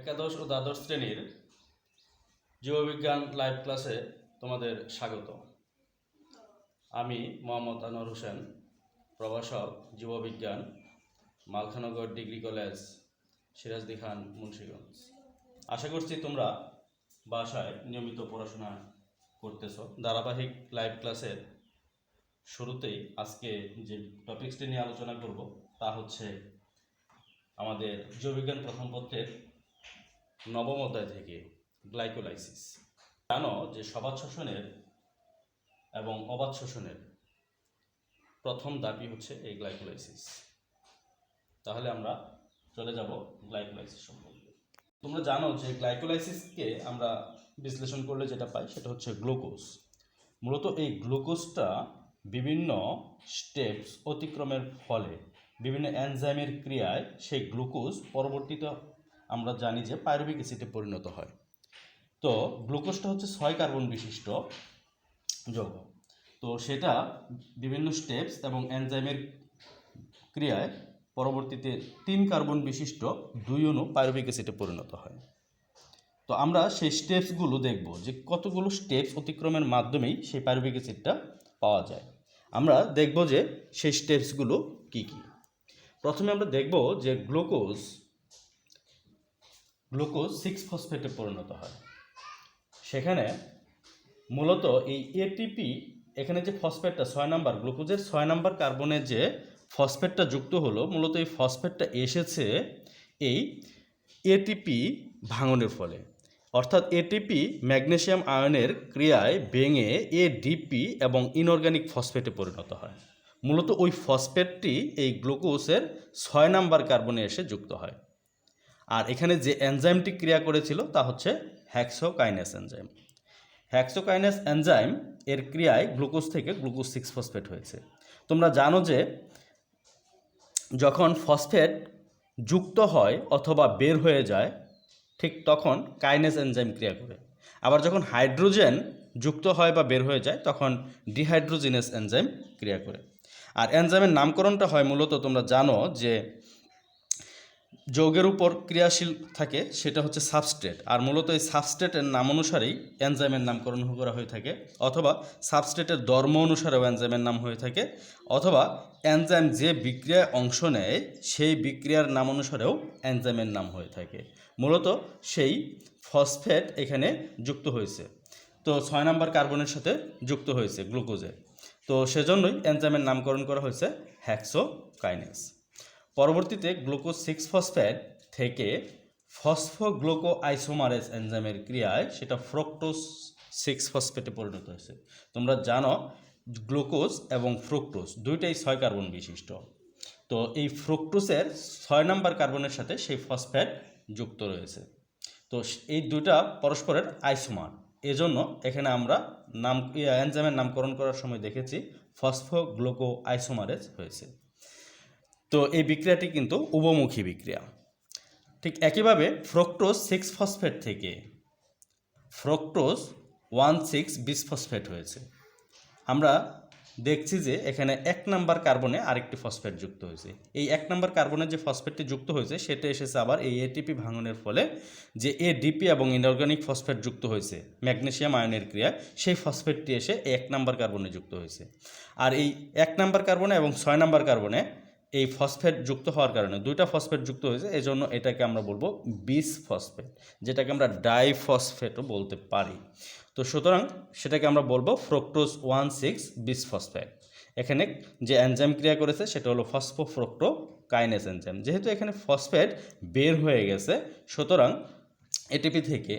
একাদশ ও দ্বাদশ শ্রেণীর জীববিজ্ঞান লাইভ ক্লাসে তোমাদের স্বাগত। আমি মোহাম্মদ আনোয়ার হোসেন, প্রভাষক জীববিজ্ঞান, মালখানগর ডিগ্রি কলেজ, সিরাজদি খান, মুন্সিগঞ্জ। আশা করছি তোমরা বাসায় নিয়মিত পড়াশোনা করতেছ। ধারাবাহিক লাইভ ক্লাসের শুরুতেই আজকে যে টপিকসটি নিয়ে আলোচনা করব তা হচ্ছে আমাদের জীববিজ্ঞান প্রথম পত্রের নবম অধ্যায় থেকে গ্লাইকোলাইসিস। জানো যে সবাত শ্বসনের এবং অবাত শ্বসনের প্রথম ধাপই হচ্ছে এই গ্লাইকোলাইসিস। তাহলে আমরা চলে যাব গ্লাইকোলাইসিস সম্পর্কে। তোমরা জানো যে গ্লাইকোলাইসিসকে আমরা বিশ্লেষণ করলে যেটা পাই সেটা হচ্ছে গ্লুকোজ। মূলত এই গ্লুকোজটা বিভিন্ন স্টেপস অতিক্রমের ফলে বিভিন্ন এনজাইমের ক্রিয়ায় সেই গ্লুকোজ পরবর্তীতে আমরা জানি যে পাইরুভিক অ্যাসিডে পরিণত হয়। তো গ্লুকোজটা হচ্ছে 6 কার্বন বিশিষ্ট যৌগ। তো সেটা বিভিন্ন স্টেপস এবং এনজাইমের ক্রিয়ায় পরবর্তীতে 3 কার্বন বিশিষ্ট 2 অণু পাইরুভিক অ্যাসিডে পরিণত হয়। তো আমরা সেই স্টেপসগুলো দেখব যে কতগুলো স্টেপস অতিক্রমের মাধ্যমেই সেই পাইরুভিক অ্যাসিডটা পাওয়া যায়। আমরা দেখব যে সেই স্টেপসগুলো কি কি। প্রথমে আমরা দেখব যে গ্লুকোজ 6-ফসফেটে পরিণত হয়। সেখানে মূলত এই এটিপি, এখানে যে ফসফেটটা 6 নাম্বার, গ্লুকোজের 6 নাম্বার কার্বনে যে ফসফেটটা যুক্ত হলো, মূলত এই ফসফেটটা এসেছে এই এটিপি ভাঙনের ফলে। অর্থাৎ এটিপি ম্যাগনেসিয়াম আয়নের ক্রিয়ায় ভেঙে এডিপি এবং ইনঅর্গানিক ফসফেটে পরিণত হয়। মূলত ওই ফসফেটটি এই গ্লুকোজের 6 নাম্বার কার্বনে এসে যুক্ত হয়। আর এখানে যে এনজাইমটি ক্রিয়া করেছিল তা হচ্ছে হেক্সোকাইনেস এনজাইম। হেক্সোকাইনেস এনজাইম এর ক্রিয়ায় গ্লুকোজ থেকে গ্লুকোজ 6-ফসফেট হয়েছে। তোমরা জানো যে যখন ফসফেট যুক্ত হয় অথবা বের হয়ে যায় ঠিক তখন কাইনেস এনজাইম ক্রিয়া করে। আবার যখন হাইড্রোজেন যুক্ত হয় বা বের হয়ে যায় তখন ডিহাইড্রোজিনেস এনজাইম ক্রিয়া করে। আর এনজাইমের নামকরণটা হয় মূলত তোমরা জানো যে যৌগের উপর ক্রিয়াশীল থাকে সেটা হচ্ছে সাবস্ট্রেট, আর মূলত এই সাবস্ট্রেটের নাম অনুসারেই এনজাইমের নামকরণ করা হয়ে থাকে, অথবা সাবস্ট্রেটের ধর্ম অনুসারেও এনজাইমের নাম হয়ে থাকে, অথবা এনজাইম যে বিক্রিয়ায় অংশ নেয় সেই বিক্রিয়ার নাম অনুসারেও এনজাইমের নাম হয়ে থাকে। মূলত সেই ফসফেট এখানে যুক্ত হয়েছে, তো 6 নাম্বার কার্বনের সাথে যুক্ত হয়েছে গ্লুকোজে, তো সেজন্যই এনজাইমের নামকরণ করা হয়েছে হেক্সোকাইনেস। পরবর্তীতে গ্লুকোজ 6-ফসফেট থেকে ফসফোগ্লুকো আইসোমারেজ এনজাইমের ক্রিয়ায় সেটা ফ্রুক্টোজ 6-ফসফেটে পরিণত হয়েছে। তোমরা জানো গ্লুকোজ এবং ফ্রুক্টোজ দুইটাই 6 কার্বন বিশিষ্ট। তো এই ফ্রুক্টোজের 6 নাম্বার কার্বনের সাথে সেই ফসফেট যুক্ত রয়েছে। তো এই দুইটা পরস্পরের আইসোমার, এজন্য এখানে আমরা এনজাইমের নামকরণ করার সময় দেখেছি ফসফোগ্লুকো আইসোমারেজ হয়েছে। তো এই বিক্রিয়াটি কিন্তু উভমুখী বিক্রিয়া। ঠিক একইভাবে ফ্রুক্টোজ 6-ফসফেট থেকে ফ্রুক্টোজ 1,6-বিসফসফেট হয়েছে। আমরা দেখছি যে এখানে 1 নাম্বার কার্বনে আরেকটি ফসফেট যুক্ত হয়েছে। এই 1 নাম্বার কার্বনে যে ফসফেটটি যুক্ত হয়েছে সেটা এসেছে আবার এই এটিপি ভাঙনের ফলে, যে এডিপি এবং ইনঅর্গানিক ফসফেট যুক্ত হয়েছে ম্যাগনেসিয়াম আয়নের ক্রিয়া, সেই ফসফেটটি এসে 1 নাম্বার কার্বনে যুক্ত হয়েছে। আর এই 1 নাম্বার কার্বনে এবং 6 নাম্বার কার্বনে এই ফসফেট যুক্ত হওয়ার কারণে দুইটা ফসফেট যুক্ত হয়েছে, এজন্য এটাকে আমরা বলবো বিসফসফেট, যেটাকে আমরা ডাইফসফেটও বলতে পারি। তো সুতরাং সেটাকে আমরা বলবো ফ্রুক্টোজ 1,6-বিসফসফেট। এখানে যে এনজাইম ক্রিয়া করেছে সেটা হলো ফসফোফ্রুক্টোকাইনেস এনজাইম। যেহেতু এখানে ফসফেট বের হয়ে গেছে, সুতরাং এটিপি থেকে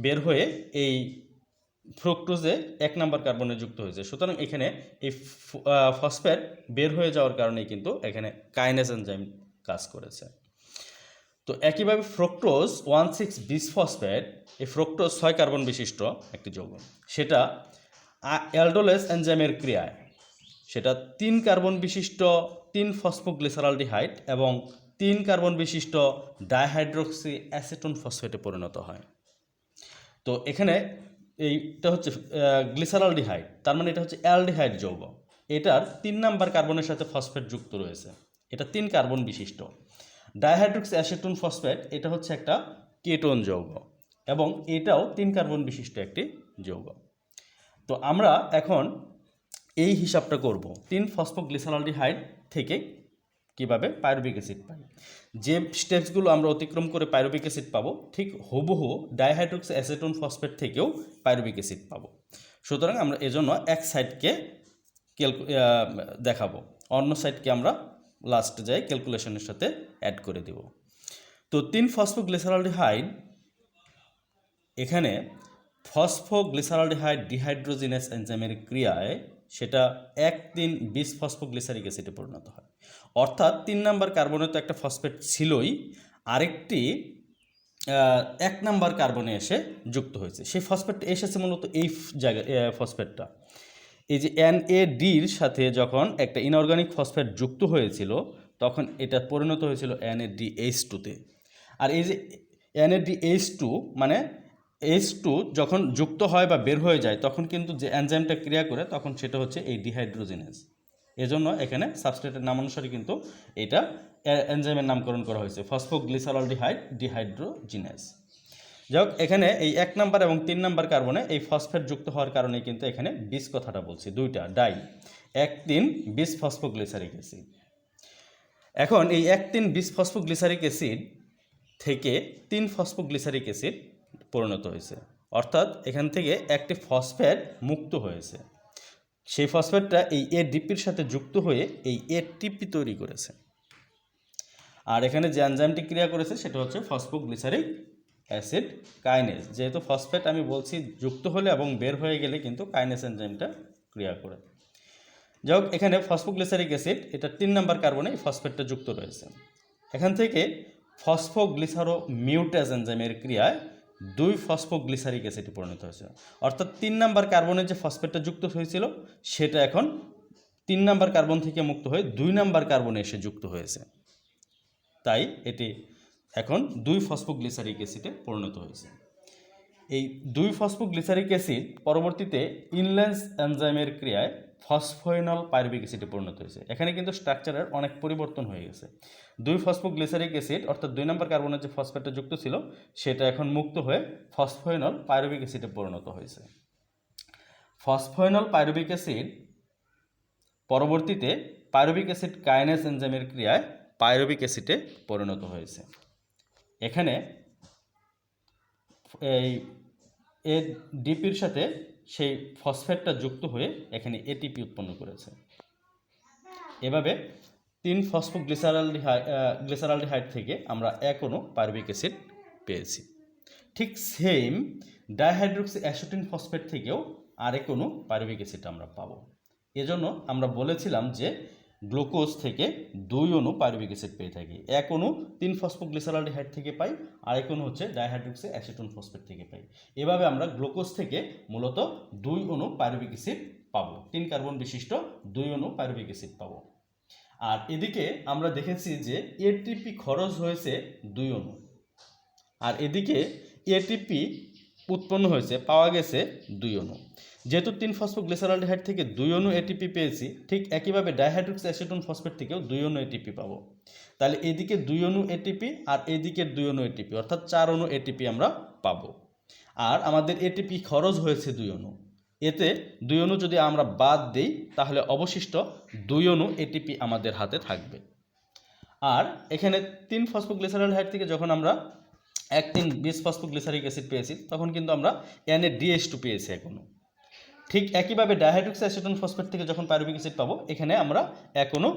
বের হয়ে এই ফ্রুক্টোজে 1 নাম্বার কার্বনে যুক্ত হয়েছে। সুতরাং এখানে এই ফসফেট বের হয়ে যাওয়ার কারণেই কিন্তু এখানে কাইনেস এনজাইম কাজ করেছে। তো একইভাবে ফ্রুক্টোজ 1,6-বিসফসফেট, এই ফ্রুক্টোজ 6 কার্বন বিশিষ্ট একটি যৌগ, সেটা অ্যালডোলেস এনজাইমের ক্রিয়ায় সেটা 3 কার্বন বিশিষ্ট 3-ফসফোগ্লিসারালডিহাইড এবং 3 কার্বন বিশিষ্ট ডাইহাইড্রোক্সি অ্যাসিটোন ফসফেটে পরিণত হয়। তো এখানে এইটা হচ্ছে গ্লিসারালডিহাইড, তার মানে এটা হচ্ছে অ্যালডিহাইড যৌগ। এটার 3 নাম্বার কার্বনের সাথে ফসফেট যুক্ত রয়েছে, এটা 3 কার্বন বিশিষ্ট। ডাইহাইড্রোক্সি অ্যাসিটোন ফসফেট এটা হচ্ছে একটা কেটোন যৌগ এবং এটাও 3 কার্বন বিশিষ্ট একটি যৌগ। তো আমরা এখন এই হিসাবটা করব 3 ফসফোগ্লিসারলডিহাইড থেকে কিভাবে পাইরুভিক অ্যাসিড পাই। যে স্টেপসগুলো আমরা অতিক্রম করে পাইরুভিক অ্যাসিড পাবো ঠিক হুবহু ডাইহাইড্রোক্সি অ্যাসিটোন ফসফেট থেকেও পাইরুভিক অ্যাসিড পাবো। সুতরাং আমরা এজন্য এক সাইডকে দেখাবো, অন্য সাইডকে আমরা লাস্টে যাই ক্যালকুলেশনের সাথে অ্যাড করে দেব। তো 3 ফসফোগ্লিসারলডিহাইড, এখানে ফসফোগ্লিসারলডিহাইড ডিহাইড্রোজিনেস এনজাইমের ক্রিয়ায় সেটা 1,3,20 ফসফোগ্লিসারিক অ্যাসিডে পরিণত হয়। অর্থাৎ 3 নাম্বার কার্বনে তো একটা ফসফেট ছিলই, আরেকটি 1 নাম্বার কার্বনে এসে যুক্ত হয়েছে। সেই ফসফেটটা এসেছে মূলত এই জায়গায়, ফসফেটটা এই যে NADর সাথে যখন একটা ইনঅর্গানিক ফসফেট যুক্ত হয়েছিল তখন এটা পরিণত হয়েছিল NADH2-তে। আর এই যে NADH2 মানে H2 যখন যুক্ত হয় বা বের হয়ে যায় তখন কিন্তু যে এনজাইমটা ক্রিয়া করে তখন সেটা হচ্ছে এই ডিহাইড্রোজিনেজ। এজন্য এখানে সাবস্ট্রেটের নাম অনুসারে কিন্তু এটা এনজাইমের নামকরণ করা হয়েছে ফসফোগ্লিসারলডিহাইড ডিহাইড্রোজিনেজ। যাই হোক, এখানে এই 1 নাম্বার এবং 3 নাম্বার কার্বনে এই ফসফেট যুক্ত হওয়ার কারণে কিন্তু এখানে 20 কথাটা বলছি, দুইটা ডাই 1,3,20 ফসফোগ্লিসারিক অ্যাসিড। এখন এই 1,3,20 ফসফোগ্লিসারিক অ্যাসিড থেকে 3 ফসফোগ্লিসারিক অ্যাসিড পরিণত হয়েছে, অর্থাৎ এখান থেকে একটি ফসফেট মুক্ত হয়েছে। সেই ফসফেটটা এই ADPর সাথে যুক্ত হয়ে এই ATP তৈরি করেছে। আর এখানে যে এনজাইমটি ক্রিয়া করেছে সেটা হচ্ছে ফসফোগ্লিসারিক অ্যাসিড কাইনেজ। যেহেতু ফসফেট আমি বলছি যুক্ত হলে এবং বের হয়ে গেলে কিন্তু কাইনেজ এনজাইমটা ক্রিয়া করে। যাই হোক, এখানে ফসফোগ্লিসারিক অ্যাসিড এটা 3 নাম্বার কার্বনে ফসফেটটা যুক্ত রয়েছে। এখান থেকে ফসফোগ্লিসারো মিউটেজ এনজাইমের ক্রিয়ায় 2 ফসফোগ্লিসারিক অ্যাসিডে পরিণত হয়েছে। অর্থাৎ 3 নাম্বার কার্বনে যে ফসফেটটা যুক্ত হয়েছিল সেটা এখন 3 নাম্বার কার্বন থেকে মুক্ত হয়ে 2 নাম্বার কার্বনে এসে যুক্ত হয়েছে, তাই এটি এখন 2 ফসফোগ্লিসারিক অ্যাসিডে পরিণত হয়েছে। এই 2 ফসফোগ্লিসারিক অ্যাসিড পরবর্তীতে ইনল্যান্স এনজাইমের ক্রিয়ায় ফসফোইনল পাইরুভিক অ্যাসিডে পরিণত হয়েছে। এখানে কিন্তু স্ট্রাকচারের অনেক পরিবর্তন হয়ে গেছে। 2 ফসফোগ্লিসারিক অ্যাসিড অর্থাৎ 2 নম্বর কার্বনের যে ফসফেটটা যুক্ত ছিল সেটা এখন মুক্ত হয়ে ফসফোইনল পাইরুভিক অ্যাসিডে পরিণত হয়েছে। ফসফোইনল পাইরুভিক অ্যাসিড পরবর্তীতে পাইরুভিক অ্যাসিড কাইনেজ এনজাইমের ক্রিয়ায় পাইরুভিক অ্যাসিডে পরিণত হয়েছে। এখানে এই ADPর সাথে সেই ফসফেটটা যুক্ত হয়ে এখানে ATP উৎপন্ন করেছে। এভাবে 3 ফসফোগ্লিসারলডিহাইড থেকে আমরা 1 অণু পাইরুভিক অ্যাসিড পেয়েছি। ঠিক সেম ডাইহাইড্রোক্সি অ্যাসিটিন ফসফেট থেকেও আরেক অণু পাইরুভিক অ্যাসিড আমরা পাবো। এজন্য আমরা বলেছিলাম যে গ্লুকোজ থেকে 2 অণু পাইরুভিক অ্যাসিড পেয়ে থাকি। 1 অণু 3 ফসফোগ্লিসারলডিহাইড থেকে পাই, আরেক অণু হচ্ছে ডাইহাইড্রোক্সি অ্যাসিটোন ফসফেট থেকে পাই। এভাবে আমরা গ্লুকোজ থেকে মূলত 2 অণু পাইরুভিক অ্যাসিড পাবো, 3 কার্বন বিশিষ্ট 2 অণু পাইরুভিক অ্যাসিড পাবো। আর এদিকে আমরা দেখেছি যে ATP খরচ হয়েছে 2 অণু, আর এদিকে ATP উৎপন্ন হয়েছে, পাওয়া গেছে 2 অণু। যেহেতু 3 ফসফোগ্লিসারলডিহাইড থেকে 2 অণু ATP পেয়েছি, ঠিক একইভাবে ডাইহাইড্রোক্সি অ্যাসিটোন ফসফেট থেকেও 2 অণু ATP পাবো। তাহলে এদিকে 2 অণু ATP আর এদিকে 2 অণু ATP, অর্থাৎ 4 অণু ATP আমরা পাবো। আর আমাদের ATP খরচ হয়েছে 2 অণু। এতে 2 অণু যদি আমরা বাদ দিই তাহলে অবশিষ্ট 2 অণু ATP আমাদের হাতে থাকবে। আর এখানে 3 ফসফোগ্লিসারলডিহাইড থেকে যখন আমরা 1,3,20 ফসফোগ্লিসারিক অ্যাসিড পেয়েছি তখন কিন্তু আমরা NADH2 পেয়েছি এখনো। ঠিক একইভাবে ডাইহাইড্রোক্সি অ্যাসিটোন ফসফেট থেকে যখন পাইরুভিক অ্যাসিড পাবো এখানে আমরা 1 অণু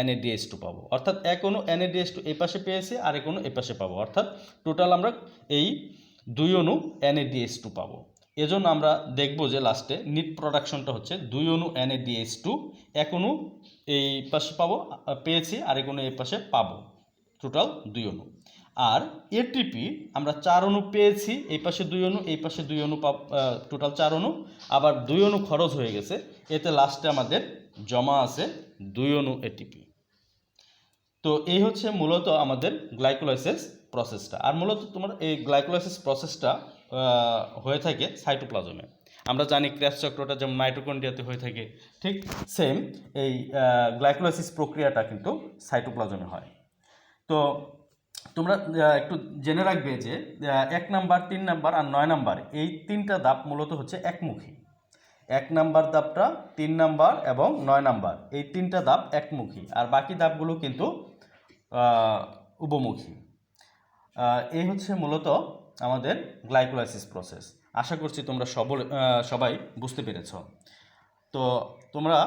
NADH2 পাবো, অর্থাৎ 1 অণু NADH2 এই পাশে পেয়েছি আর 1 অণু এই পাশে পাবো, অর্থাৎ টোটাল আমরা এই 2 অণু NADH2 পাবো। এজন্য আমরা দেখব যে লাস্টে নিট প্রোডাকশনটা হচ্ছে 2 অণু NADH2, 1 অণু এই পাশে পাবো পেয়েছি আর 1 অণু এই পাশে পাবো, টোটাল 2 অণু। আর ATP আমরা 4 অণু পেয়েছি, এই পাশে 2 অণু এই পাশে 2 অণু, টোটাল 4 অণু, আবার 2 অণু খরচ হয়ে গেছে, এতে লাস্টে আমাদের জমা আছে 2 অণু ATP। তো এই হচ্ছে মূলত আমাদের গ্লাইকোলাইসিস প্রসেসটা। আর মূলত তোমার এই গ্লাইকোলাইসিস প্রসেসটা হয়ে থাকে সাইটোপ্লাজমে। আমরা জানি ক্রেবস চক্রটা যেমন মাইটোকন্ড্রিয়াতে হয়ে থাকে, ঠিক সেম এই গ্লাইকোলাইসিস প্রক্রিয়াটা কিন্তু সাইটোপ্লাজমে হয়। তো তোমরা একটু জেনে রাখবে যে 1 নাম্বার, 3 নাম্বার আর 9 নাম্বার এই তিনটা ধাপ মূলত হচ্ছে একমুখী। 1 নাম্বার ধাপটা, 3 নাম্বার এবং 9 নাম্বার এই তিনটা ধাপ একমুখী, আর বাকি ধাপগুলো কিন্তু উভমুখী। এই হচ্ছে মূলত আমাদের গ্লাইকোলাইসিস প্রসেস। আশা করছি তোমরা সবাই বুঝতে পেরেছ। তো তোমরা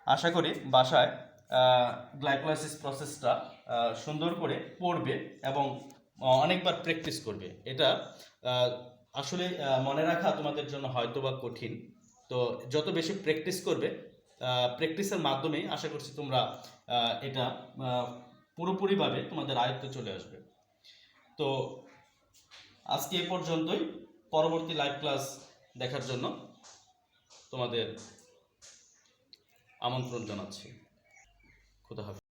আশা করি বাসায় গ্লাইকোলাইসিস প্রসেসটা সুন্দর করে পড়বে এবং অনেকবার প্র্যাকটিস করবে। এটা আসলে মনে রাখা তোমাদের জন্য হয়তো বা কঠিন। তো যত বেশি প্র্যাকটিস করবে, প্র্যাকটিসের মাধ্যমেই আশা করছি তোমরা এটা পুরোপুরিভাবে তোমাদের আয়ত্তে চলে আসবে। তো আজকে এ পর্যন্তই। পরবর্তী লাইভ ক্লাস দেখার জন্য তোমাদের আমন্ত্রণ জানাচ্ছি। খুদা হাফেজ।